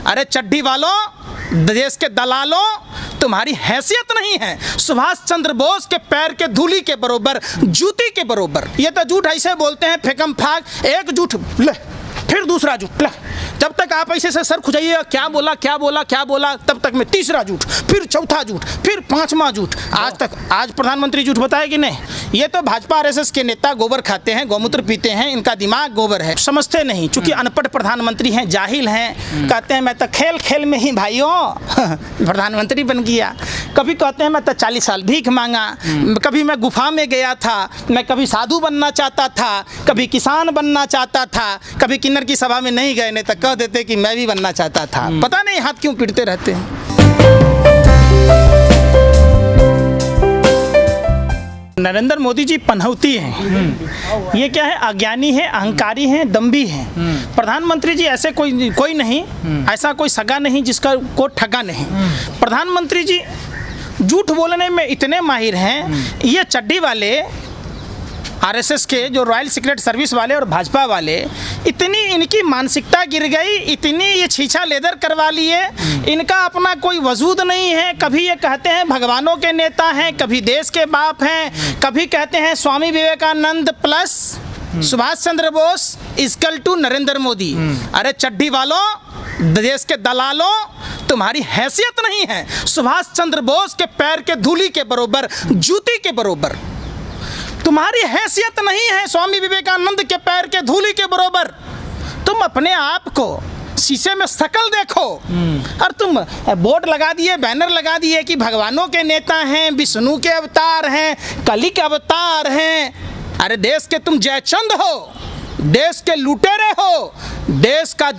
अरे चड्ढी वालों, देश के दलालों, तुम्हारी हैसियत नहीं है सुभाष चंद्र बोस के पैर के धूली के बरोबर, जूती के बरोबर। ये तो झूठ ऐसे बोलते हैं फेकम फाक, एक झूठ ले फिर दूसरा झूठ ले, जब तक आप ऐसे से सर खुजाइएगा क्या बोला क्या बोला क्या बोला, तब तक में तीसरा झूठ, फिर चौथा झूठ, फिर पांचवा झूठ। आज प्रधानमंत्री झूठ बताए कि नहीं? ये तो भाजपा आरएसएस के नेता गोबर खाते हैं, गौमूत्र पीते हैं, इनका दिमाग गोबर है, समझते नहीं, चूंकि अनपढ़ प्रधानमंत्री हैं, जाहिल हैं। कहते हैं मैं तो खेल खेल में ही भाइयों प्रधानमंत्री बन गया। कभी कहते हैं मैं तो 40 साल भीख मांगा, कभी मैं गुफा में गया था, मैं कभी साधु बनना चाहता था, कभी किसान बनना चाहता था, कभी किन्नर की सभा में नहीं गए, नहीं तो कह देते कि मैं भी बनना चाहता था। पता नहीं हाथ क्यों पीटते रहते हैं। नरेंद्र मोदी जी पनौती हैं, ये क्या है? अज्ञानी है, अहंकारी हैं, दम्भी हैं। प्रधानमंत्री जी ऐसे कोई नहीं, ऐसा कोई सगा नहीं जिसका को ठगा नहीं। प्रधानमंत्री जी झूठ बोलने में इतने माहिर हैं। ये चड्डी वाले आरएसएस के जो रॉयल सीक्रेट सर्विस वाले और भाजपा वाले, इतनी इनकी मानसिकता गिर गई, इतनी ये छीछा लेदर करवा लिए, इनका अपना कोई वजूद नहीं है। कभी ये कहते हैं भगवानों के नेता हैं, कभी देश के बाप हैं, कभी कहते हैं Swami Vivekananda plus Subhash Chandra Bose equal to Narendra Modi. अरे चड्ढी वालों, देश के दलालों, तुम्हारी हैसियत नहीं है सुभाष चंद्र बोस के पैर के धूली के बरोबर, जूती के बरोबर। तुम्हारी हैसियत नहीं है स्वामी विवेकानंद के पैर के धूली के बरोबर। तुम अपने आप को शीशे में शकल देखो, और तुम बोर्ड लगा दिए, बैनर लगा दिए कि भगवानों के नेता हैं, विष्णु के अवतार हैं, कली के अवतार हैं। अरे देश के तुम जयचंद हो, देश के लुटेरे हो, देश का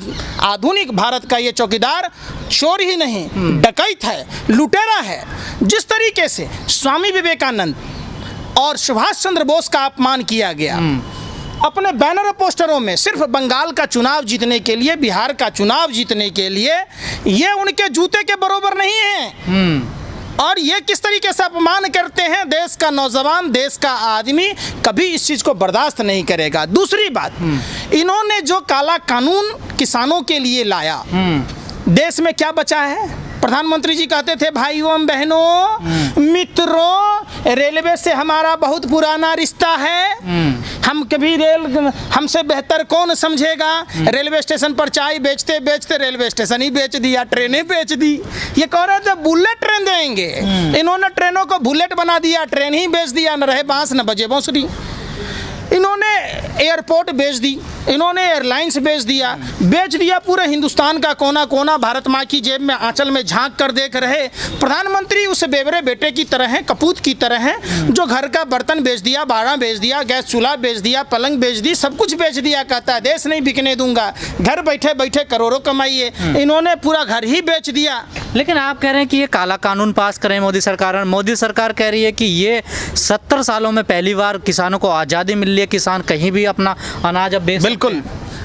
आधुनिक भारत का ये चौकीदार चोर ही नहीं, डकैत है, लुटेरा है। जिस तरीके से स्वामी विवेकानंद और सुभाष चंद्र बोस का अपमान किया गया अपने बैनर और पोस्टरों में, सिर्फ बंगाल का चुनाव जीतने के लिए, बिहार का चुनाव जीतने के लिए, ये उनके जूते के बराबर नहीं है। और ये किस तरीके से अपमान करते हैं देश का नौजवान, देश का आदमी कभी इस चीज़ को बर्दाश्त नहीं करेगा। दूसरी बात, इन्होंने जो काला कानून किसानों के लिए लाया, देश में क्या बचा है? प्रधानमंत्री जी कहते थे भाइयों बहनों मित्रों, रेलवे से हमारा बहुत पुराना रिश्ता है, हम कभी हमसे बेहतर कौन समझेगा। रेलवे स्टेशन पर चाय बेचते बेचते रेलवे स्टेशन ही बेच दिया, ट्रेनें बेच दी। ये कह रहे थे बुलेट ट्रेन देंगे, इन्होंने ट्रेनों को बुलेट बना दिया, ट्रेन ही बेच दिया, न रहे बांस न बजे बांसुरी। इन्होंने एयरपोर्ट बेच दी, इन्होंने एयरलाइंस बेच दिया पूरे हिंदुस्तान का कोना कोना भारत माँ की जेब में आंचल में झांक कर देख रहे। प्रधानमंत्री उस बेवरे बेटे की तरह हैं, कपूत की तरह हैं, जो घर का बर्तन बेच दिया, बाड़ा बेच दिया, गैस चूल्हा बेच दिया, पलंग बेच दी, सब कुछ बेच दिया। कहता है देश नहीं बिकने दूंगा, घर बैठे बैठे करोड़ों कमाइए। इन्होंने पूरा घर ही बेच दिया। लेकिन आप कह रहे हैं कि ये काला कानून पास करें मोदी सरकार, और मोदी सरकार कह रही है कि ये 70 सालों में पहली बार किसानों को आज़ादी मिल रही है, किसान कहीं भी अपना अनाज अब बेच। बिल्कुल,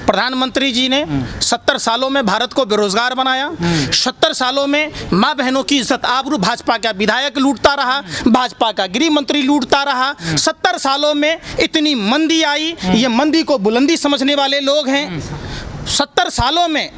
प्रधानमंत्री जी ने 70 सालों में भारत को बेरोजगार बनाया। 70 सालों में माँ बहनों की इज्जत आबरू भाजपा का विधायक लूटता रहा, भाजपा का गृह मंत्री लूटता रहा। 70 सालों में इतनी मंदी आई, ये मंदी को बुलंदी समझने वाले लोग हैं। 70 सालों में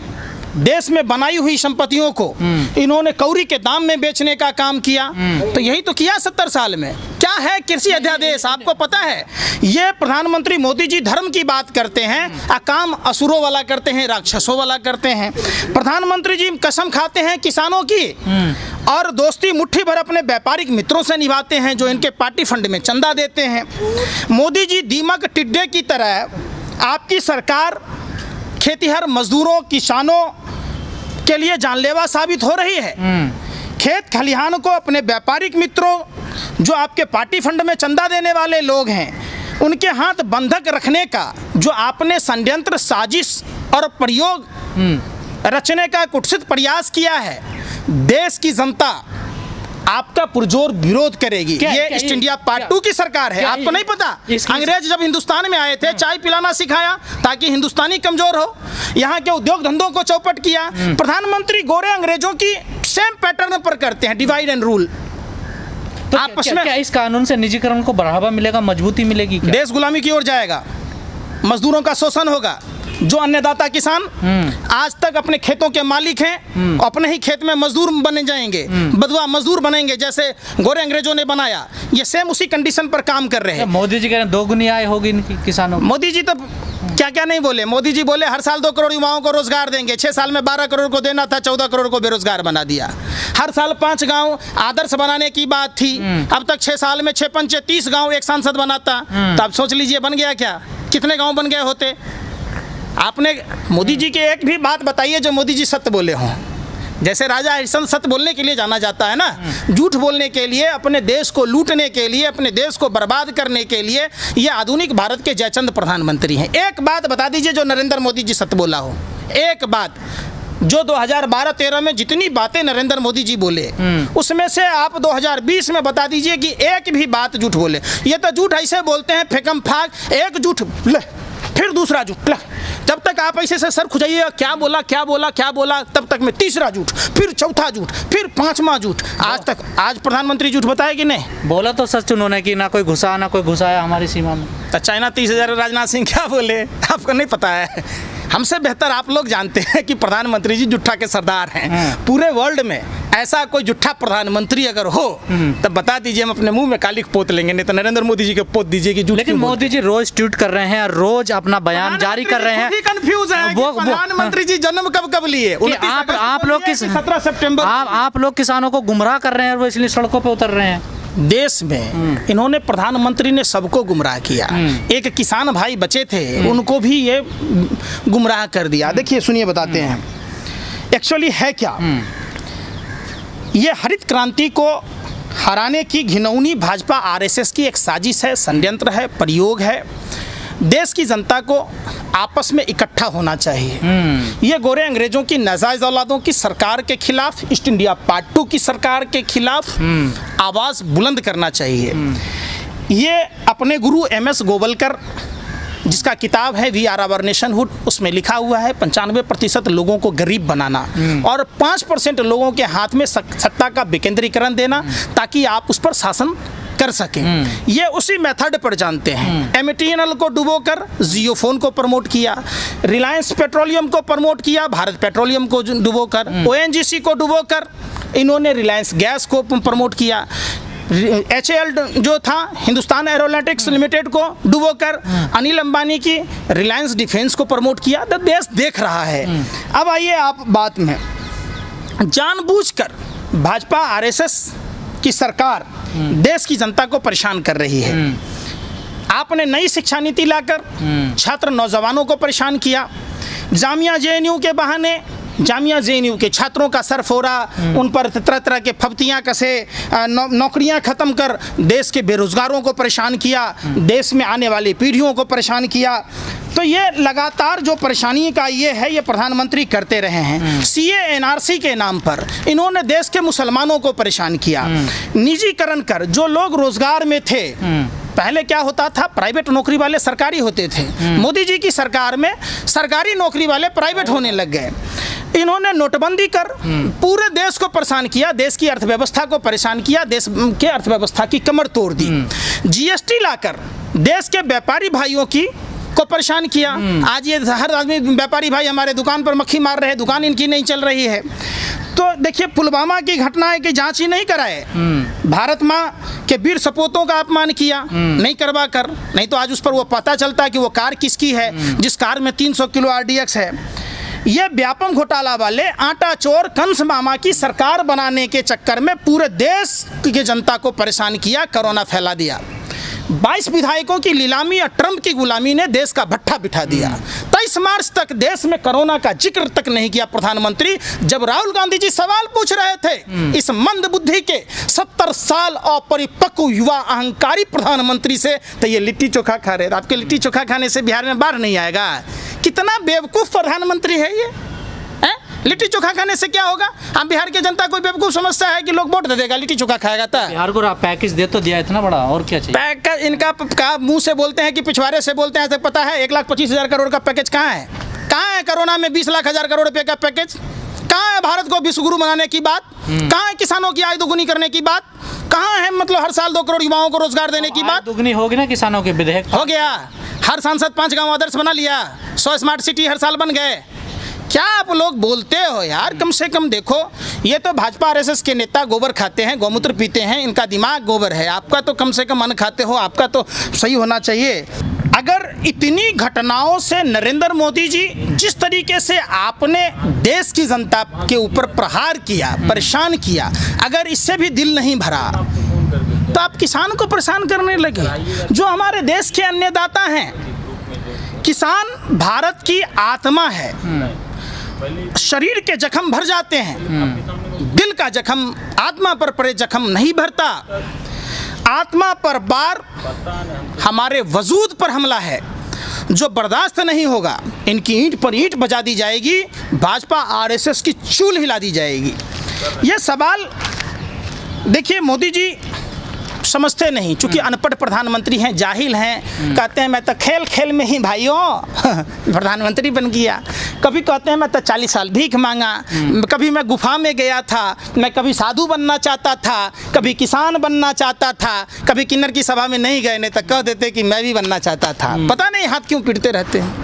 देश में बनाई हुई संपत्तियों को इन्होंने कौड़ी के दाम में बेचने का काम किया। तो यही तो किया 70 साल में। क्या है कृषि अध्यादेश, आपको पता है? ये प्रधानमंत्री मोदी जी धर्म की बात करते हैं, काम असुरों वाला करते हैं, राक्षसों वाला करते हैं। प्रधानमंत्री जी कसम खाते हैं किसानों की, और दोस्ती मुट्ठी भर अपने व्यापारिक मित्रों से निभाते हैं जो इनके पार्टी फंड में चंदा देते हैं। मोदी जी दीमक टिड्डे की तरह आपकी सरकार खेतीहर मजदूरों, किसानों के लिए जानलेवा साबित हो रही है। खेत खलिहान को अपने व्यापारिक मित्रों, जो आपके पार्टी फंड में चंदा देने वाले लोग हैं, उनके हाथ बंधक रखने का जो आपने षड्यंत्र, साजिश और प्रयोग रचने का कुत्सित प्रयास किया है, देश की जनता आपका पुरजोर विरोध करेगी। ये ईस्ट इंडिया पार्ट 2 की सरकार है, आपको नहीं पता? अंग्रेज जब हिंदुस्तान में आए थे, चाय पिलाना सिखाया ताकि हिंदुस्तानी कमजोर हो, यहाँ के उद्योग धंधों को चौपट किया। प्रधानमंत्री गोरे अंग्रेजों की सेम पैटर्न पर करते हैं, डिवाइड एंड रूल। तो आपस में क्या इस कानून से निजीकरण को बढ़ावा मिलेगा, मजबूती मिलेगी? देश गुलामी की ओर जाएगा, मजदूरों का शोषण होगा, जो अन्नदाता किसान आज तक अपने खेतों के मालिक हैं, अपने ही खेत में मजदूर बने जाएंगे, बदवा मजदूर बनेंगे जैसे गोरे अंग्रेजों ने बनाया, ये सेम उसी कंडीशन पर काम कर रहे हैं। मोदी जी कह रहे हैं दोगुनी आय होगी इनकी किसानों को। मोदी जी तो क्या क्या नहीं बोले। मोदी जी बोले हर साल 2 करोड़ युवाओं को रोजगार देंगे, 6 साल में 12 करोड़ को देना था, 14 करोड़ को बेरोजगार बना दिया। हर साल 5 गांव आदर्श बनाने की बात थी, अब तक 6 साल में 6 पंचे 30 गांव एक सांसद बनाता, तो अब सोच लीजिए बन गया क्या, कितने गांव बन गए होते। आपने मोदी जी के एक भी बात बताइए जो मोदी जी सत्य बोले हों। जैसे राजा हरिश्चंद्र सत्य बोलने के लिए जाना जाता है ना, झूठ बोलने के लिए, अपने देश को लूटने के लिए, अपने देश को बर्बाद करने के लिए ये आधुनिक भारत के जयचंद प्रधानमंत्री हैं। एक बात बता दीजिए जो नरेंद्र मोदी जी सत्य बोला हो, एक बात जो 2012-13 में जितनी बातें नरेंद्र मोदी जी बोले उसमें से आप 2020 में बता दीजिए कि एक भी बात झूठ बोले। ये तो झूठ ऐसे बोलते हैं फेकम फाक, एक झूठ ले फिर दूसरा झूठ ले, जब तक आप ऐसे से सर खुजाइए क्या बोला क्या बोला क्या बोला, तब तक में तीसरा झूठ, फिर चौथा झूठ, फिर 5वां झूठ। आज प्रधानमंत्री झूठ बताए कि नहीं? बोला तो सच उन्होंने कि ना कोई घुसा ना कोई घुसाया हमारी सीमा में। तो चाइना 30,000 राजनाथ सिंह क्या बोले आपको नहीं पता है? हमसे बेहतर आप लोग जानते हैं कि प्रधानमंत्री जी जुट्ठा के सरदार हैं। पूरे वर्ल्ड में ऐसा कोई जुट्ठा प्रधानमंत्री अगर हो तब बता दीजिए, हम अपने मुंह में कालिक पोत लेंगे, नहीं तो नरेंद्र मोदी जी के पोत दीजिए कि झूठ। लेकिन मोदी जी रोज ट्वीट कर रहे हैं और रोज अपना बयान जारी कर रहे हैं। कंफ्यूज है वो प्रधानमंत्री जी जन्म कब लिए? आप लोग 17 सितंबर आप लोग किसानों को गुमराह कर रहे हैं और वो इसलिए सड़कों पे उतर रहे हैं। देश में इन्होंने, प्रधानमंत्री ने सबको गुमराह किया। एक किसान भाई बचे थे उनको भी ये गुमराह कर दिया। देखिए सुनिए बताते हैं एक्चुअली है क्या। ये हरित क्रांति को हराने की घिनौनी भाजपा आरएसएस की एक साजिश है, षड्यंत्र है, प्रयोग है। देश की जनता को आपस में इकट्ठा होना चाहिए। ये गोरे अंग्रेजों की नाजायज औलादों की सरकार के खिलाफ, ईस्ट इंडिया पार्ट 2 की सरकार के खिलाफ आवाज बुलंद करना चाहिए। ये अपने गुरु MS गोवलकर, जिसका किताब है वी आर आवर नेशनहुड, उसमें लिखा हुआ है 95% लोगों को गरीब बनाना और 5% लोगों के हाथ में सत्ता का विकेंद्रीकरण देना ताकि आप उस पर शासन कर सकें। ये उसी मेथड पर जानते हैं। MTNL को डुबोकर जियोफोन को प्रमोट किया, रिलायंस पेट्रोलियम को प्रमोट किया, भारत पेट्रोलियम को डुबोकर, ONGC को डुबोकर इन्होंने रिलायंस गैस को प्रमोट किया, HAL जो था हिंदुस्तान एरोनॉटिक्स लिमिटेड को डुबोकर अनिल अंबानी की रिलायंस डिफेंस को प्रमोट किया। तो देश देख रहा है। अब आइए आप बात में, जानबूझकर भाजपा आरएसएस की सरकार देश की जनता को परेशान कर रही है। आपने नई शिक्षा नीति लाकर छात्र नौजवानों को परेशान किया। जामिया JNU के बहाने जामिया JNU के छात्रों का सर फोड़ा, उन पर तरह तरह के फब्तियाँ कसे, नौकरियाँ ख़त्म कर देश के बेरोज़गारों को परेशान किया, देश में आने वाली पीढ़ियों को परेशान किया। तो ये लगातार जो परेशानी का ये है, ये प्रधानमंत्री करते रहे हैं। CA NRC के नाम पर इन्होंने देश के मुसलमानों को परेशान किया। निजीकरण कर जो लोग रोजगार में थे, पहले क्या होता था, प्राइवेट नौकरी वाले सरकारी होते थे। मोदी जी की सरकार में सरकारी नौकरी वाले प्राइवेट होने लग गए। इन्होंने नोटबंदी कर पूरे देश को परेशान किया, देश की अर्थव्यवस्था को परेशान किया, देश के अर्थव्यवस्था की कमर तोड़ दी। GST लाकर देश के व्यापारी भाइयों की को परेशान किया। आज ये हर आदमी व्यापारी भाई हमारे दुकान पर मक्खी मार रहे हैं, दुकान इनकी नहीं चल रही है। तो देखिए पुलवामा की घटना की जांच ही नहीं कराए, भारत माँ के वीर सपूतों का अपमान किया, नहीं करवा कर, नहीं तो आज उस पर वो पता चलता कि वो कार किसकी है जिस कार में 300 किलो RDX है। ये व्यापम घोटाला वाले आटा चोर कंस मामा की सरकार बनाने के चक्कर में पूरे देश की जनता को परेशान किया, कोरोना फैला दिया। 22 विधायकों की नीलामी और ट्रंप की गुलामी ने देश का भट्ठा बिठा दिया। 23 मार्च तक देश में कोरोना का जिक्र तक नहीं किया प्रधानमंत्री। जब राहुल गांधी जी सवाल पूछ रहे थे इस मंद बुद्धि के 70 साल अपरिपक्व युवा अहंकारी प्रधानमंत्री से, तो ये लिट्टी चोखा खा रहे थे। आपके लिट्टी चोखा खाने से बिहार में बाढ़ नहीं आएगा। कितना बेवकूफ़ प्रधानमंत्री है ये। लिट्टी चोखा खाने से क्या होगा? आप बिहार की जनता कोई बेवकूफ़ समझता है कि लोग वोट दे देगा लिट्टी चोखा खाएगा? था बिहार को पैकेज दे तो दिया इतना बड़ा, और क्या चाहिए? पैकेज इनका मुंह से बोलते हैं कि पिछवाड़े से बोलते हैं। तो पता है 1,25,000 करोड़ का पैकेज कहाँ है? कहाँ है कोरोना में 20 लाख हजार करोड़ रुपए का पैकेज? कहाँ है भारत को विश्वगुरु बनाने की बात? कहाँ है किसानों की आय दोगुनी करने की बात? कहाँ है मतलब हर साल 2 करोड़ युवाओं को रोजगार देने की बात? दोगुनी होगी ना किसानों के विधेयक हो गया। हर सांसद 5 गांव आदर्श बना लिया, 100 स्मार्ट सिटी हर साल बन गए। क्या आप लोग बोलते हो यार? कम से कम देखो, ये तो भाजपा आरएसएस के नेता गोबर खाते हैं, गौमूत्र पीते हैं, इनका दिमाग गोबर है। आपका तो कम से कम अन्न खाते हो, आपका तो सही होना चाहिए। अगर इतनी घटनाओं से नरेंद्र मोदी जी, जिस तरीके से आपने देश की जनता के ऊपर प्रहार किया, परेशान किया, अगर इससे भी दिल नहीं भरा तो आप किसान को परेशान करने लगे। जो हमारे देश के अन्नदाता हैं, किसान भारत की आत्मा है। शरीर के जख्म भर जाते हैं, दिल का जख्म, आत्मा पर पड़े जख्म नहीं भरता। आत्मा पर बार हमारे वजूद पर हमला है जो बर्दाश्त नहीं होगा। इनकी ईंट पर ईंट बजा दी जाएगी, भाजपा आरएसएस की चूल हिला दी जाएगी। ये सवाल देखिए, मोदी जी समझते नहीं, चूंकि अनपढ़ प्रधानमंत्री हैं, जाहिल हैं। कहते हैं मैं तो खेल खेल में ही भाइयों प्रधानमंत्री बन गया। कभी कहते हैं मैं तो 40 साल भीख मांगा, कभी मैं गुफा में गया था, मैं कभी साधु बनना चाहता था, कभी किसान बनना चाहता था, कभी किन्नर की सभा में नहीं गए, नहीं तो कह देते कि मैं भी बनना चाहता था। पता नहीं हाथ क्यों पीटते रहते हैं।